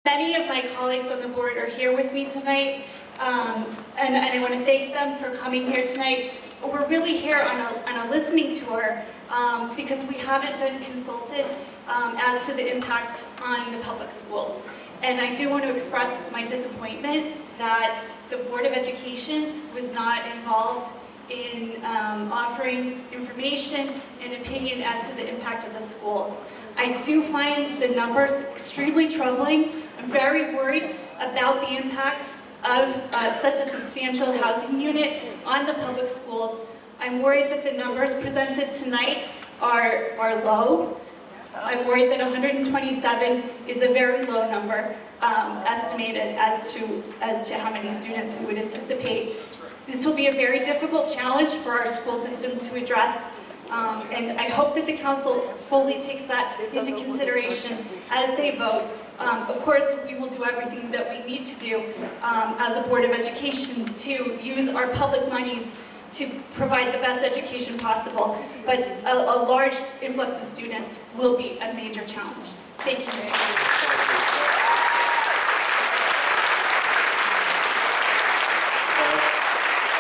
Many of my colleagues on the board are here with me tonight, and I want to thank them for coming here tonight. We're really here on a listening tour because we haven't been consulted as to the impact on the public schools. And I do want to express my disappointment that the Board of Education was not involved in offering information and opinion as to the impact of the schools. I do find the numbers extremely troubling. I'm very worried about the impact of such a substantial housing unit on the public schools. I'm worried that the numbers presented tonight are low. I'm worried that 127 is a very low number estimated as to how many students we would anticipate. This will be a very difficult challenge for our school system to address, and I hope that the council fully takes that into consideration as they vote. Of course, we will do everything that we need to do as a Board of Education to use our public monies to provide the best education possible, but a large influx of students will be a major challenge. Thank you, Mr. President.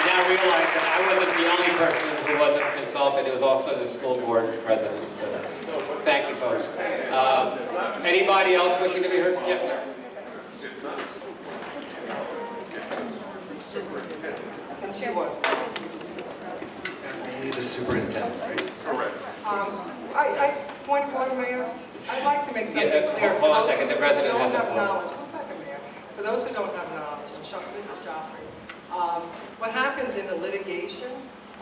I now realize that I wasn't the only person who wasn't consulted. It was also the school board president. So thank you, folks. Anybody else wishing to be heard? Yes, sir. The superintendent, right? Correct. Point of order, Mayor. I'd like to make something clear. Hold on a second. The president has the floor. One second, Mayor. For those who don't have knowledge, and Mrs. Joffrey, what happens in the litigation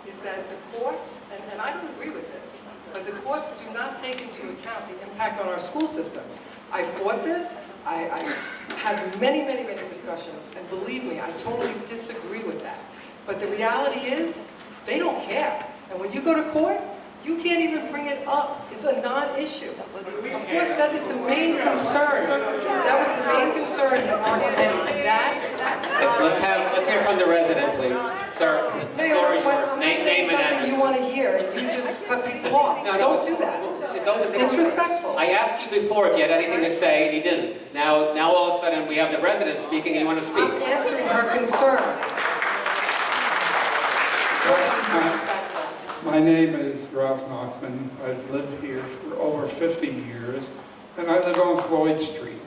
is that the courts, and I don't agree with this, but the courts do not take into account the impact on our school systems. I fought this. I had many discussions, and believe me, I totally disagree with that. But the reality is, they don't care. And when you go to court, you can't even bring it up. It's a non-issue. Of course, that is the main concern. That was the main concern on the committee. Let's hear from the resident, please. Sir, the Mayor, floor is when yours. I'm Name saying and something address. you want to hear, you just cut people off. No, Don't do that. It's disrespectful. I asked you before if you had anything to say, and you didn't. Now all of a sudden, we have the resident speaking, and you want to speak. I'm answering her concern. My name is Ralph Nachman. I've lived here for over 50 years, and I live on Floyd Street.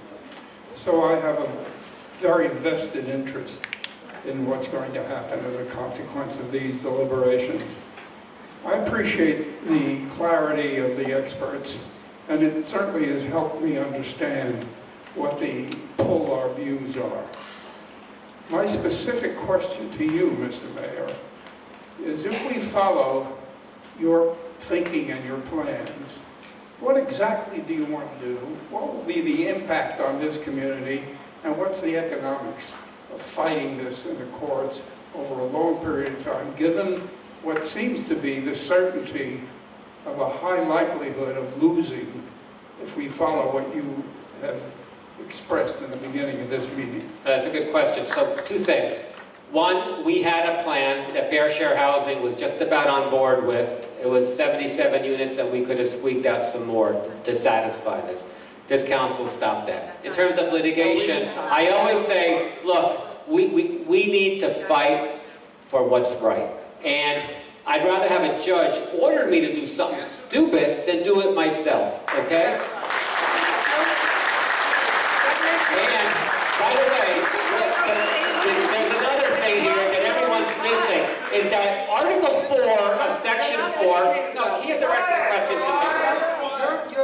So I have a very vested interest in what's going to happen as a consequence of these deliberations. I appreciate the clarity of the experts, and it certainly has helped me understand what the polar views are. My specific question to you, Mr. Mayor, is if we follow your thinking and your plans, what exactly do you want to do? What will be the impact on this community? And what's the economics of fighting this in the courts over a long period of time, given what seems to be the certainty of a high likelihood of losing if we follow what you have expressed in the beginning of this meeting? That's a good question. So two things. One, we had a plan that Fair Share Housing was just about on board with. It was 77 units, and we could have squeaked out some more to satisfy this. This council stopped that. In terms of litigation, I always say, look, we need to fight for what's right. And I'd rather have a judge order me to do something stupid than do it myself, okay? And, by the way, there's another thing here that everyone's missing, is that Article 4 of Section 4, no, he had directed the question to me.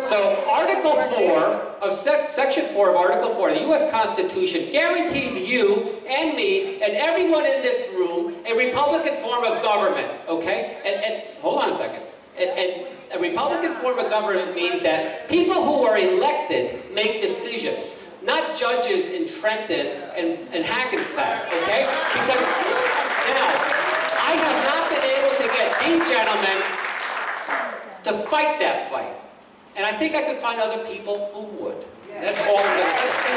So Article 4 of Section 4 of Article 4 of the U.S. Constitution guarantees you and me and everyone in this room a Republican form of government, okay? And hold on a second. And a Republican form of government means that people who are elected make decisions, not judges in Trenton and Hackensack, okay? Because now, I have not been able to get these gentlemen to fight that fight. And I think I could find other people who would. That's all I'm going to say.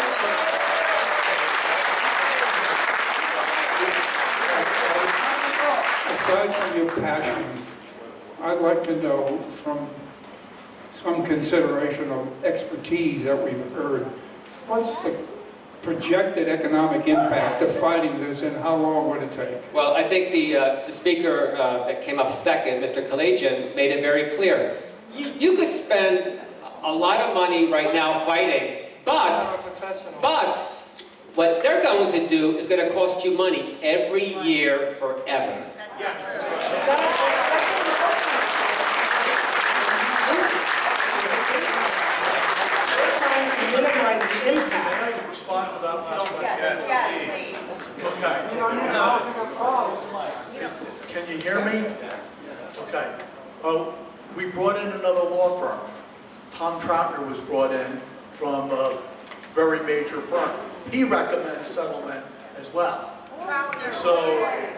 Aside from your passion, I'd like to know from some consideration of expertise that we've heard, what's the projected economic impact of fighting this, and how long would it take? Well, I think the speaker that came up second, Mr. Kalajian, made it very clear. You could spend a lot of money right now fighting, but what they're going to do is going to cost you money every year forever. They're trying to minimize the impact. Respond to that last one. Okay. Can you hear me? Okay. Oh, we brought in another law firm. Tom Troutner was brought in from a very major firm. He recommends settlement as well. So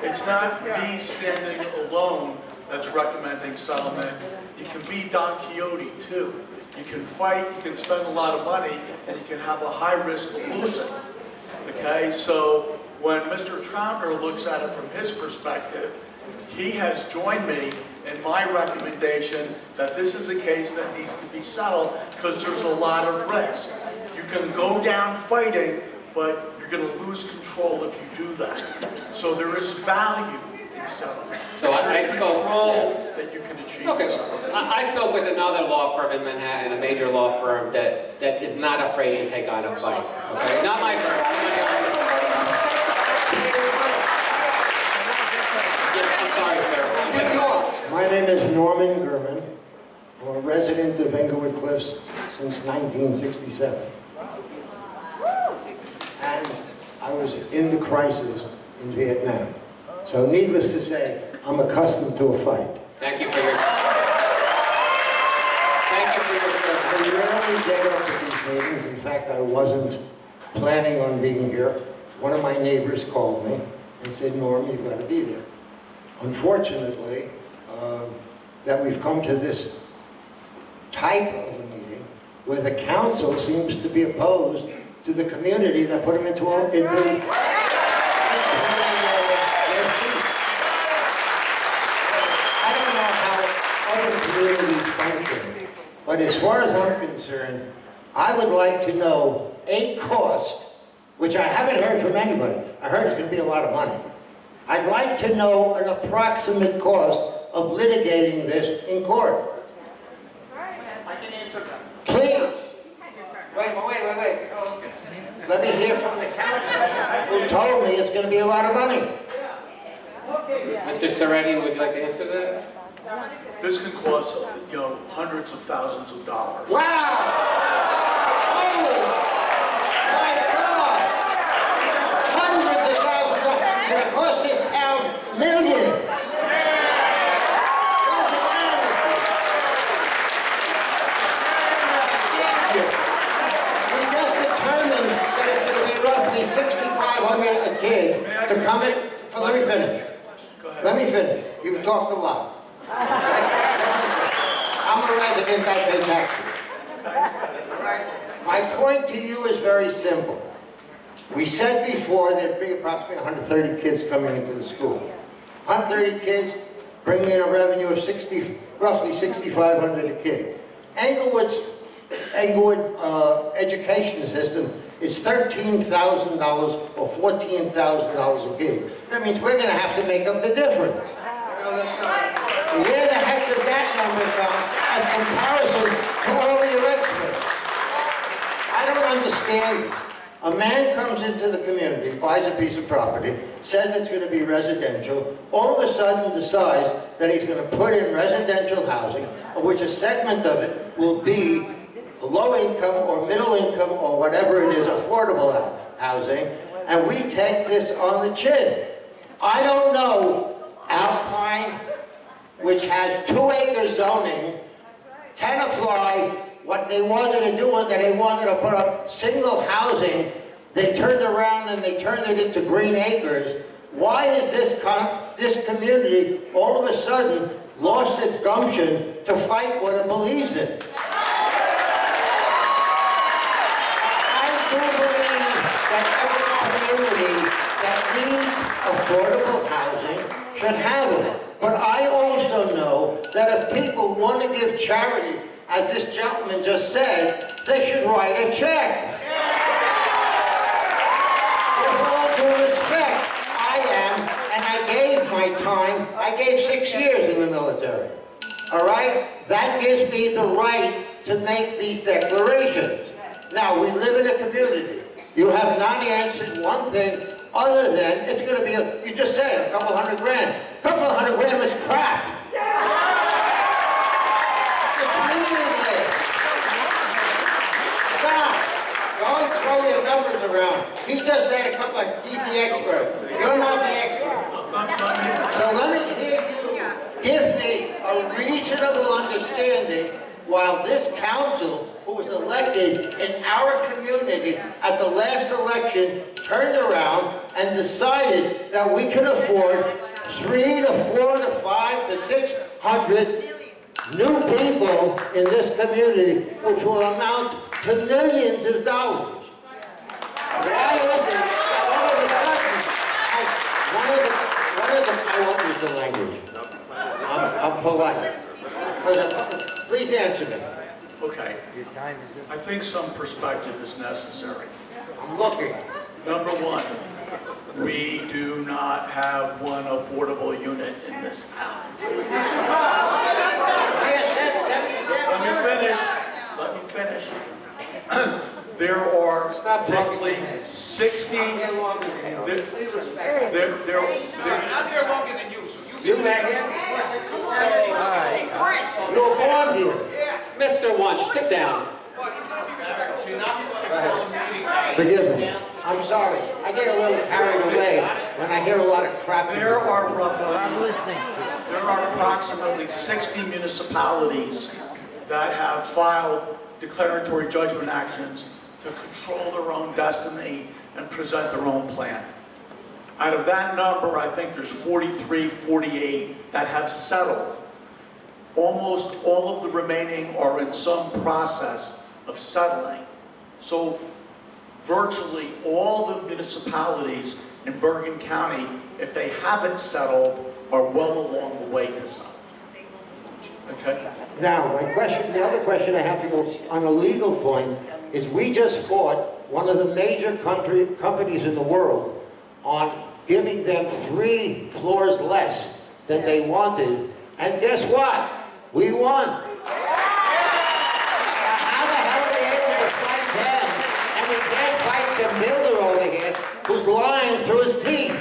it's not me standing alone that's recommending settlement. You can be Don Quixote too. You can fight, you can spend a lot of money, and you can have a high risk of losing. Okay, so when Mr. Troutner looks at it from his perspective, he has joined me in my recommendation that this is a case that needs to be settled because there's a lot of risk. You can go down fighting, but you're going to lose control if you do that. So there is value in settlement. So I There's spoke. control that you can achieve. Okay, I spoke with another law firm in Manhattan, a major law firm that is not afraid to take on a fight. Okay, not my firm. I'm sorry, sir. My name is Norman Gurman. I'm a resident of Englewood Cliffs since 1967. And I was in the crisis in Vietnam. So needless to say, I'm accustomed to a fight. Thank you for your. Thank you for your service. I rarely get up at these meetings. In fact, I wasn't planning on being here. One of my neighbors called me and said, Norm, you've got to be there. Unfortunately, that we've come to this type of a meeting where the council seems to be opposed to the community that put them into their seats. I don't know how other communities function, but as far as I'm concerned, I would like to know a cost, which I haven't heard from anybody. I heard it's going to be a lot of money. I'd like to know an approximate cost of litigating this in court. I can answer that. Please. Wait. Let me hear from the council who told me it's going to be a lot of money. Mr. Sereni, would you like to answer that? This can cost, hundreds of thousands of dollars. Wow! Holy! My God! Hundreds of thousands of dollars. It's going to cost this town millions. What's the matter with you? We just determined that it's going to be roughly $6,500 a kid to come in. Let me finish. Go ahead. Let me finish. You've talked a lot. I'm a resident, I pay taxes. My point to you is very simple. We said before there'd be approximately 130 kids coming into the school. 130 kids bring in a revenue of roughly $6,500 a kid. Englewood education system is $13,000 or $14,000 a kid. That means we're going to have to make up the difference. No, that's not. Where the heck does that number come as comparison to all the experts? I don't understand this. A man comes into the community, buys a piece of property, says it's going to be residential, all of a sudden decides that he's going to put in residential housing, of which a segment of it will be low income or middle income or whatever it is, affordable housing, and we take this on the chin. I don't know Alpine, which has 2-acre zoning, Tenafly, what they wanted to do was that they wanted to put up single housing. They turned around and they turned it into green acres. Why is this community all of a sudden lost its gumption to fight what it believes in? I do believe that every community that needs affordable housing should have it. But I also know that if people want to give charity, as this gentleman just said, they should write a check. my time, I gave 6 years in the military. All right? That gives me the right to make these declarations. Now, we live in a community. You have not answered one thing other than it's going to be, you just said, a couple $100 grand. A couple $100 grand is crap. It's meaningless. Stop. Don't throw your numbers around. He just said a couple, he's the expert. You're not the expert. So let me hear you give me a reasonable understanding while this council, who was elected in our community at the last election, turned around and decided that we can afford 3 to 4 to 5 to 600 new people in this community, which will amount to millions of dollars. Why is it that all of a sudden, as I won't use the language. I'm polite. Please answer me. Okay. I think some perspective is necessary. I'm looking. Number one, we do not have one affordable unit in this town. I said 77 Let me finish. There are Stop taking roughly it. 60. I'm here longer than you. There- Please respect. there- I'm here longer than you, so You met him? You were born here. Mr. Wunsch, sit down. Forgive me. I'm sorry. I get a little carried away when I hear a lot of crap. There are approximately 60 municipalities that have filed declaratory judgment actions to control their own destiny and present their own plan. Out of that number, I think there's 43, 48 that have settled. Almost all of the remaining are in some process of settling. So virtually all the municipalities in Bergen County, if they haven't settled, are well along the way to settlement. Okay? Now, the other question I have for you on a legal point is we just fought one of the major companies in the world on giving them 3 floors less than they wanted. And guess what? We won. Now, how the hell are they able to fight them? And we can't fight some builder over here who's lying through his teeth.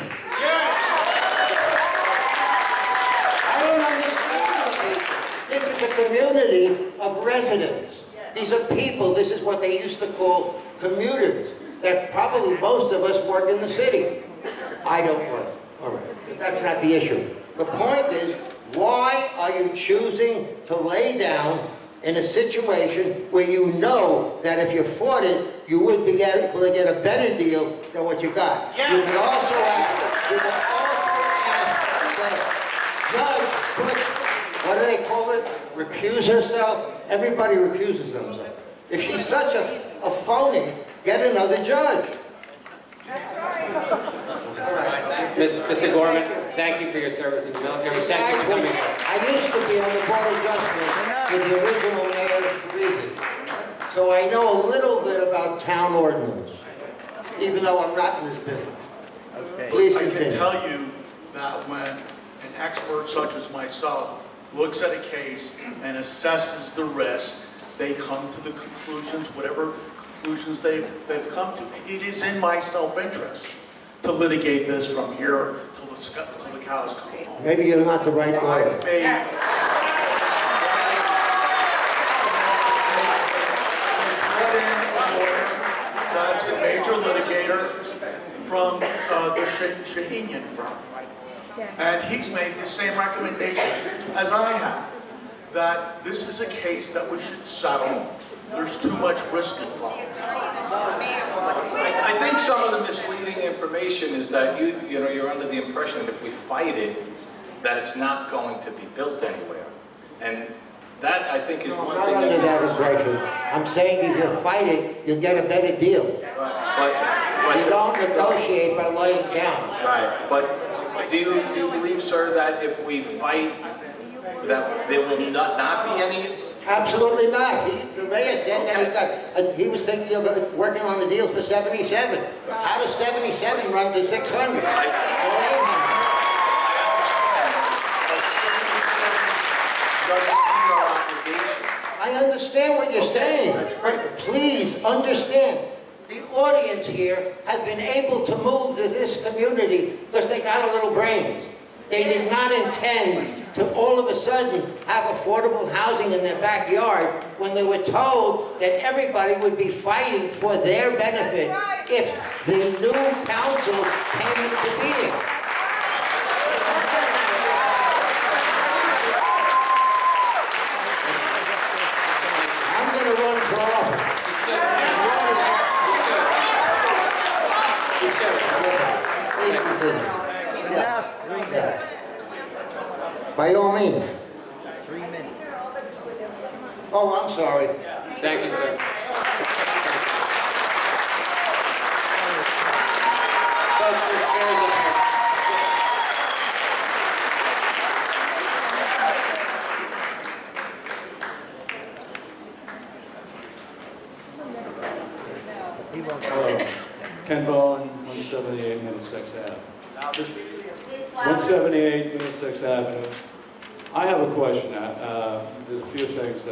I don't understand you people. This is a community of residents. These are people, this is what they used to call commuters, that probably most of us work in the city. I don't work. All right. But that's not the issue. The point is, why are you choosing to lay down in a situation where you know that if you fought it, you would be able to get a better deal than what you got? Yes. You could also ask the judge, what do they call it? Recuse herself? Everybody recuses themselves. If she's such a phony, get another judge. Mr. Gorman, thank you for your service in the military. Thank you for coming. I used to be on the Board of Justice with the original Mayor Parisi. So I know a little bit about town ordinance, even though I'm not in this business. Please I can continue. tell you that when an expert such as myself looks at a case and assesses the risk, they come to the conclusions, whatever conclusions they've come to. It is in my self-interest to litigate this from here till the cows come home. Maybe you're not the right lawyer. I've made that's a major litigator from the Shahinian firm. And he's made the same recommendation as I have, that this is a case that we should settle. There's too much risk involved. I think some of the misleading information is that you're under the impression that if we fight it, that it's not going to be built anywhere. And that, I think, is I'm one not thing under that... that impression. I'm saying if you fight it, you'll get a better deal. You don't negotiate by laying down. Right, but do you believe, sir, that if we fight, that there will not be any... Absolutely not. The mayor said that he was thinking of working on the deals for 77. How does 77 run to 600 or 800? doesn't meet our obligation. I understand what you're saying, but please understand, the audience here has been able to move this community because they got a little brains. They did not intend to all of a sudden have affordable housing in their backyard when they were told that everybody would be fighting for their benefit if the new council came into being. I'm going to run for office. Please continue. Enough, 3 minutes. By all means. 3 minutes. Oh, I'm sorry. Thank you, sir. Folks, there's chairs up there. He won't go. Hello, Ken Bowen, 178 Middlesex Ave. 178 Middlesex Avenue. I have a question. There's a few things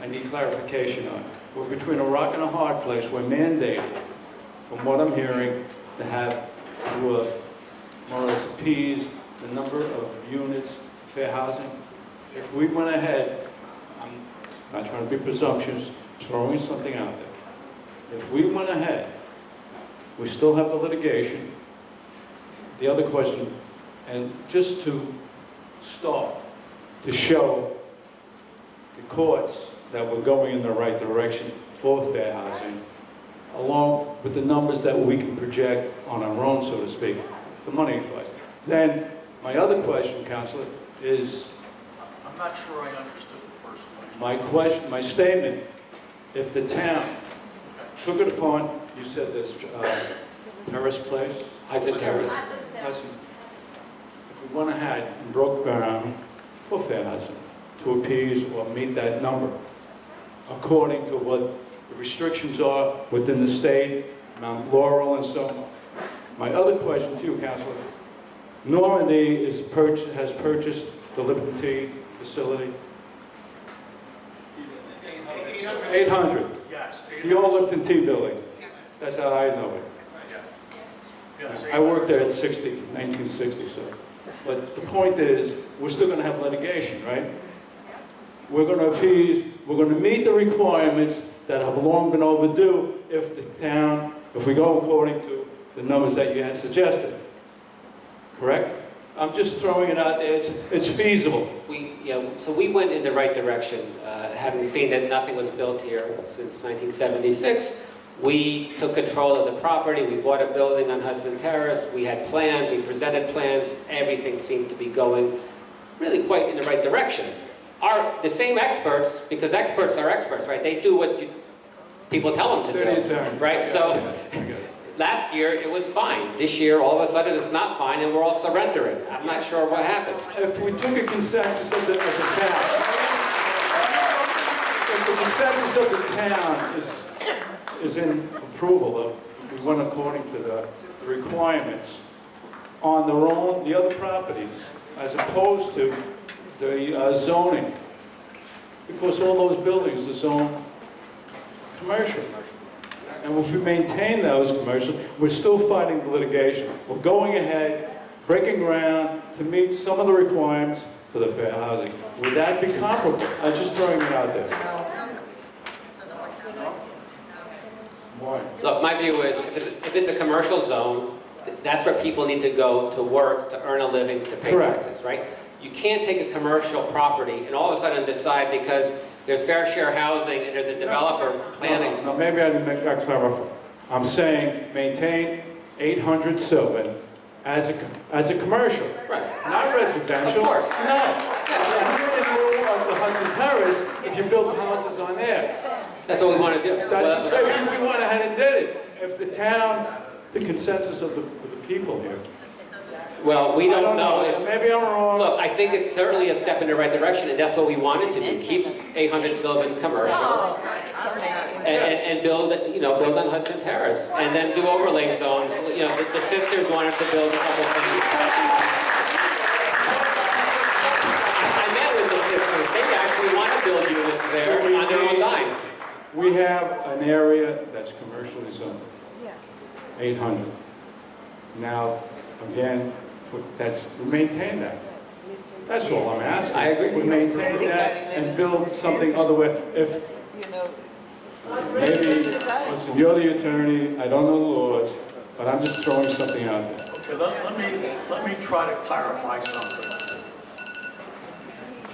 I need clarification on. We're between a rock and a hard place. We're mandated, from what I'm hearing, to have, to more or less appease the number of units, fair housing. If we went ahead, I'm not trying to be presumptuous, throwing something out there. If we went ahead, we still have the litigation. The other question, and just to start, to show the courts that we're going in the right direction for fair housing, along with the numbers that we can project on our own, so to speak, the money-wise. Then, my other question, Counselor, is, I'm not sure I understood the first question. my statement, if the town took it upon, you said this, Terrace Place? Hudson Terrace. Hudson. If we went ahead and broke ground for fair housing to appease or meet that number, according to what the restrictions are within the state, Mount Laurel and so on. My other question to you, Councilor, Normandy has purchased the Liberty facility. 800. Yes. The old Lipton Tea Building. That's how I know it. Yes. I worked there at 1960, so. But the point is, we're still going to have litigation, right? We're going to appease, we're going to meet the requirements that have long been overdue if the town, if we go according to the numbers that you had suggested. Correct? I'm just throwing it out there. It's feasible. So we went in the right direction, having seen that nothing was built here since 1976. We took control of the property, we bought a building on Hudson Terrace, we had plans, we presented plans, everything seemed to be going really quite in the right direction. The same experts, because experts are experts, right? They do what people tell them to do, right? So last year it was fine. This year all of a sudden it's not fine and we're all surrendering. I'm not sure what happened. If we took a consensus of the town, if the consensus of the town is in approval of, we went according to the requirements on their own, the other properties, as opposed to the zoning, because all those buildings are zoned commercial. And if we maintain those commercial, we're still fighting the litigation. We're going ahead, breaking ground to meet some of the requirements for the fair housing. Would that be comparable? I'm just throwing it out there. Why? Look, my view is, if it's a commercial zone, that's where people need to go to work, to earn a living, to pay Correct. taxes, right? You can't take a commercial property and all of a sudden decide because there's fair share housing and there's a developer planning. No, maybe I didn't make that clear. I'm saying maintain 800 Sylvan as a commercial. Right. Not residential. Of course. No. You're in lieu of the Hudson Terrace if you build houses on there. That's what we want to do. If we went ahead and did it. If the town, the consensus of the people here. Well, we I don't know if... Maybe I'm wrong. Look, I think it's certainly a step in the right direction, and that's what we wanted to do. Keep 800 Sylvan commercial and build, build on Hudson Terrace, and then do overlay zones. The sisters wanted to build a couple things. I met with the sisters. They actually want to build units there on their own dime. We have an area that's commercially zoned, 800. Now, again, we maintain that. That's all I'm asking. I agree. We maintain that and build something other way. If, maybe, listen, you're the attorney, I don't know the laws, but I'm just throwing something out there. Okay, let me try to clarify something.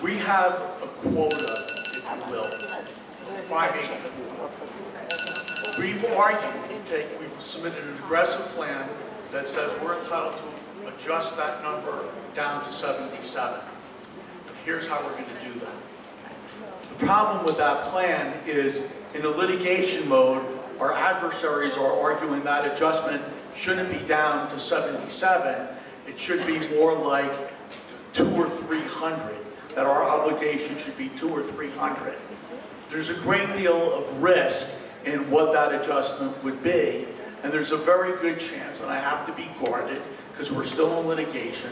We have a quota, if you will, 584. We've argued, we've submitted an aggressive plan that says we're entitled to adjust that number down to 77. Here's how we're going to do that. The problem with that plan is, in the litigation mode, our adversaries are arguing that adjustment shouldn't be down to 77. It should be more like 200 or 300, that our obligation should be 200 or 300. There's a great deal of risk in what that adjustment would be, and there's a very good chance, and I have to be guarded because we're still in litigation,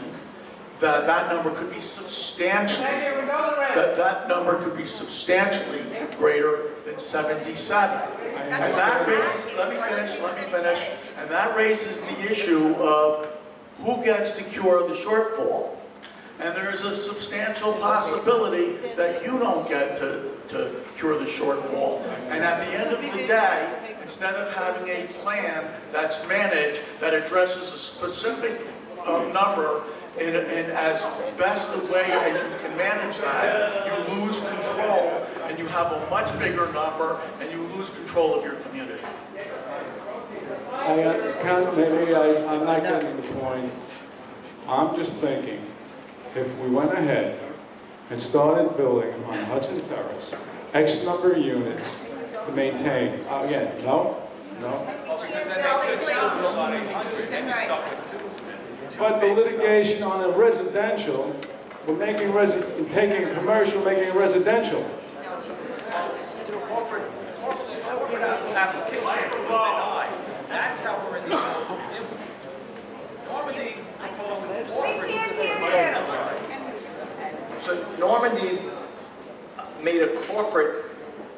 that that number could be substantially, that number could be substantially greater than 77. And that raises, let me finish, and that raises the issue of who gets to cure the shortfall. And there's a substantial possibility that you don't get to cure the shortfall. And at the end of the day, instead of having a plan that's managed, that addresses a specific number in as best a way as you can manage that, you lose control and you have a much bigger number and you lose control of your community. I'm not getting the point. I'm just thinking, if we went ahead and started building on Hudson Terrace, X number of units to maintain, again, no. Because then they could still build on 800 and it's something. But the litigation on a residential, we're taking commercial, making it residential. Corporate application was denied. That's how we're in the Normandy proposed a corporate. So Normandy made a corporate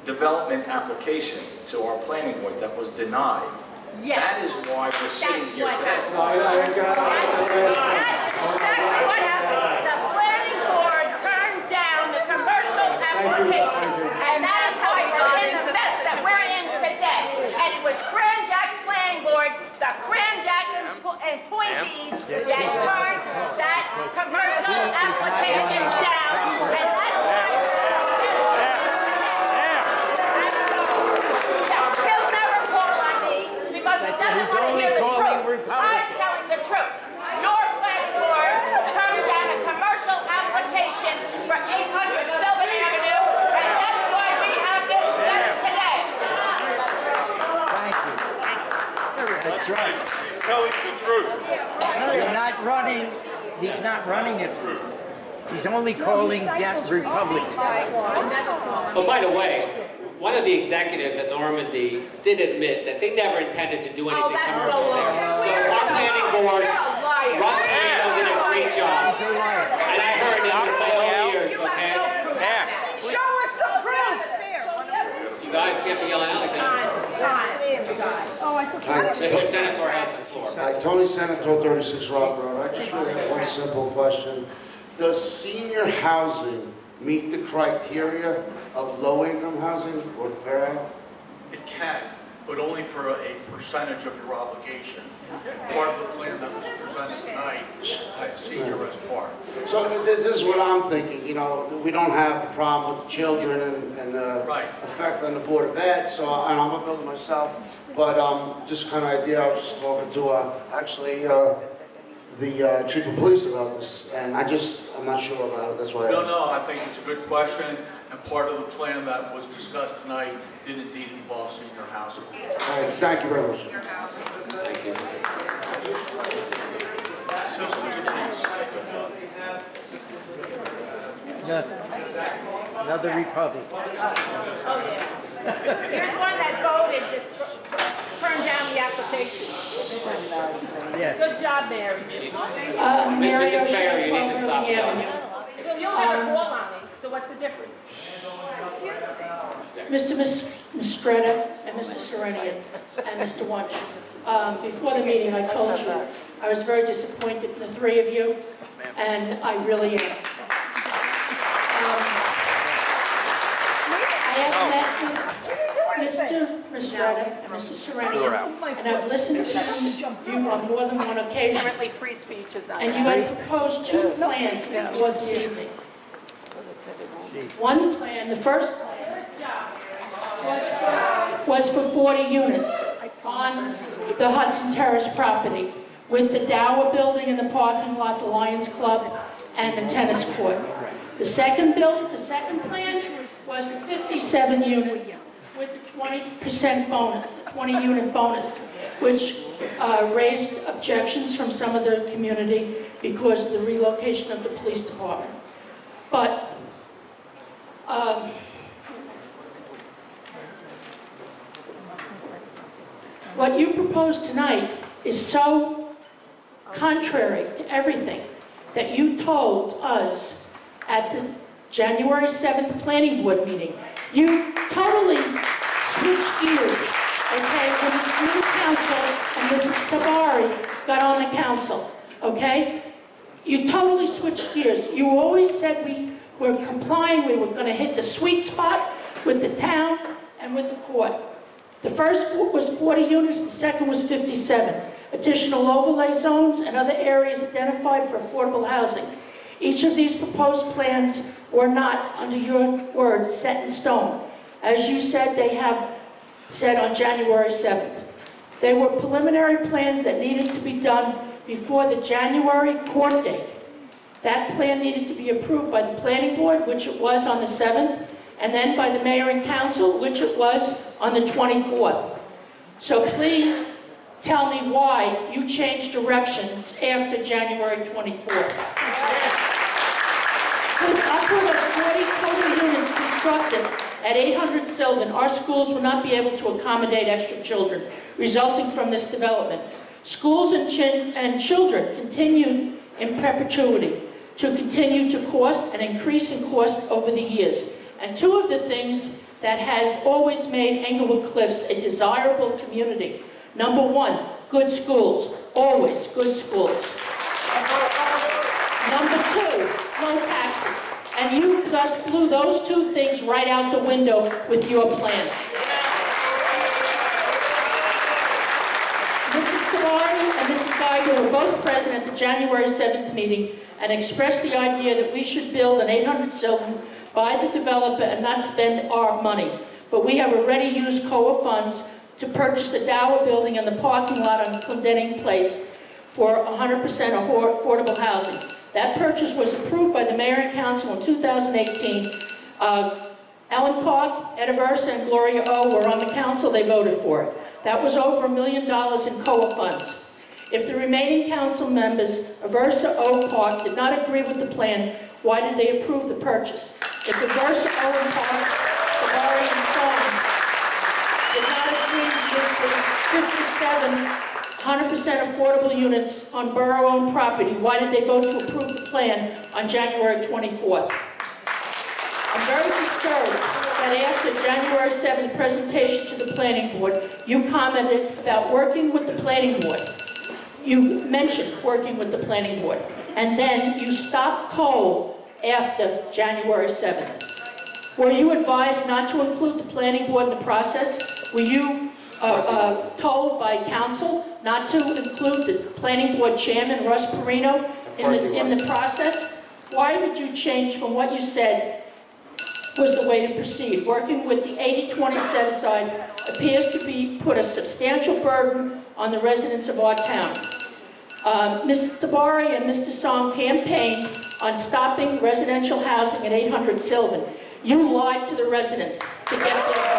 development application to our planning board that was denied. That is why we're sitting here today. That's exactly what happened. The planning board turned down the commercial application. And that is why we're in the mess that we're in today. And it was Cranjack's planning board, the Cranjack appointees that turned that commercial application down. And that's why he'll never call on me because he doesn't want to hear the truth. I'm telling the truth. Your planning board turned down a commercial application for 800 Sylvan Avenue, and that's why we have this mess today. Thank you. That's right. He's telling the truth. He's not running it. He's only calling that Republican. But by the way, one of the executives at Normandy did admit that they never intended to do anything that's commercial there. So our planning board, Russ Marino did a great job. And I heard it with my own ears, okay? Show us the proof. You guys can't be yelling out like that. Mr. Senator has the floor. Hi, Tony Senator, 36 Rock Road. I just really have one simple question. Does senior housing meet the criteria of low-income housing or fair house? It can, but only for a percentage of your obligation. Part of the plan that was presented tonight had senior as part. So this is what I'm thinking, you know, we don't have the problem with the children and Right. effect on the Board of Ed, so, and I'm a builder myself, but just kind of idea, I was just talking to actually the chief of police about this, and I'm not sure about it, that's why I asked. No, I think it's a good question, and part of the plan that was discussed tonight did indeed involve senior housing. All right, thank you very much. Thank you. Sisters of peace. Another Republic. Here's one that voted, just turned down the application. Yeah. Good job, Mary. Mary Mrs. Mayor, O'Shea, you need to 12 stop Irving yelling. Avenue. You'll never call on me, so what's the difference? Mr. Mistretta and Mr. Serenian and Mr. Wunsch, before the meeting, I told you I was very disappointed in the three of you, and I really am. I have met with Mr. Mistretta and Mr. Serenian, and I've listened to you on more than one occasion. Apparently free speech is not. And you had proposed two plans before this evening. One plan, the first plan, was for 40 units on the Hudson Terrace property with the Dower building in the parking lot, the Lions Club, and the tennis court. The second plan was the 57 units with the 20% bonus, the 20-unit bonus, which raised objections from some of the community because of the relocation of the police department. But what you propose tonight is so contrary to everything that you told us at the January 7th Planning Board meeting. You totally switched gears, okay, when this new council and Mrs. Tabari got on the council, okay? You totally switched gears. You always said we were complying, we were going to hit the sweet spot with the town and with the court. The first was 40 units, the second was 57. Additional overlay zones and other areas identified for affordable housing. Each of these proposed plans were not, under your words, set in stone. As you said, they have said on January 7th. They were preliminary plans that needed to be done before the January court date. That plan needed to be approved by the planning board, which it was on the 7th, and then by the mayor and council, which it was on the 24th. So please tell me why you changed directions after January 24th. With upward of 40 total units constructed at 800 Sylvan, our schools will not be able to accommodate extra children resulting from this development. Schools and children continued in perpetuity to continue to cost and increase in cost over the years. And two of the things that has always made Englewood Cliffs a desirable community. Number one, good schools, always good schools. Number two, low taxes. And you just blew those two things right out the window with your plan. Mrs. Tabari and Mrs. Geiger were both present at the January 7th meeting and expressed the idea that we should build an 800 Sylvan by the developer and not spend our money. But we have already used COA funds to purchase the Dower building and the parking lot on Clendenning Place for 100% affordable housing. That purchase was approved by the mayor and council in 2018. Ellen Park, Ed Aversa, and Gloria O were on the council. They voted for it. That was over $1 million in COA funds. If the remaining council members, Aversa, O, Park, did not agree with the plan, why did they approve the purchase? If Aversa, O, and Park, Sabari, and Song did not agree with the 57 100% affordable units on borough-owned property, why did they vote to approve the plan on January 24th? I'm very disturbed that after January 7th presentation to the planning board, you commented about working with the planning board. You mentioned working with the planning board, and then you stopped cold after January 7th. Were you advised not to include the planning board in the process? Were you told by council not to include the planning board chairman, Russ Perino, in the process? Why did you change from what you said was the way to proceed? Working with the 80-20 set-aside appears to be put a substantial burden on the residents of our town. Ms. Tabari and Mr. Song campaigned on stopping residential housing at 800 Sylvan. You lied to the residents to get their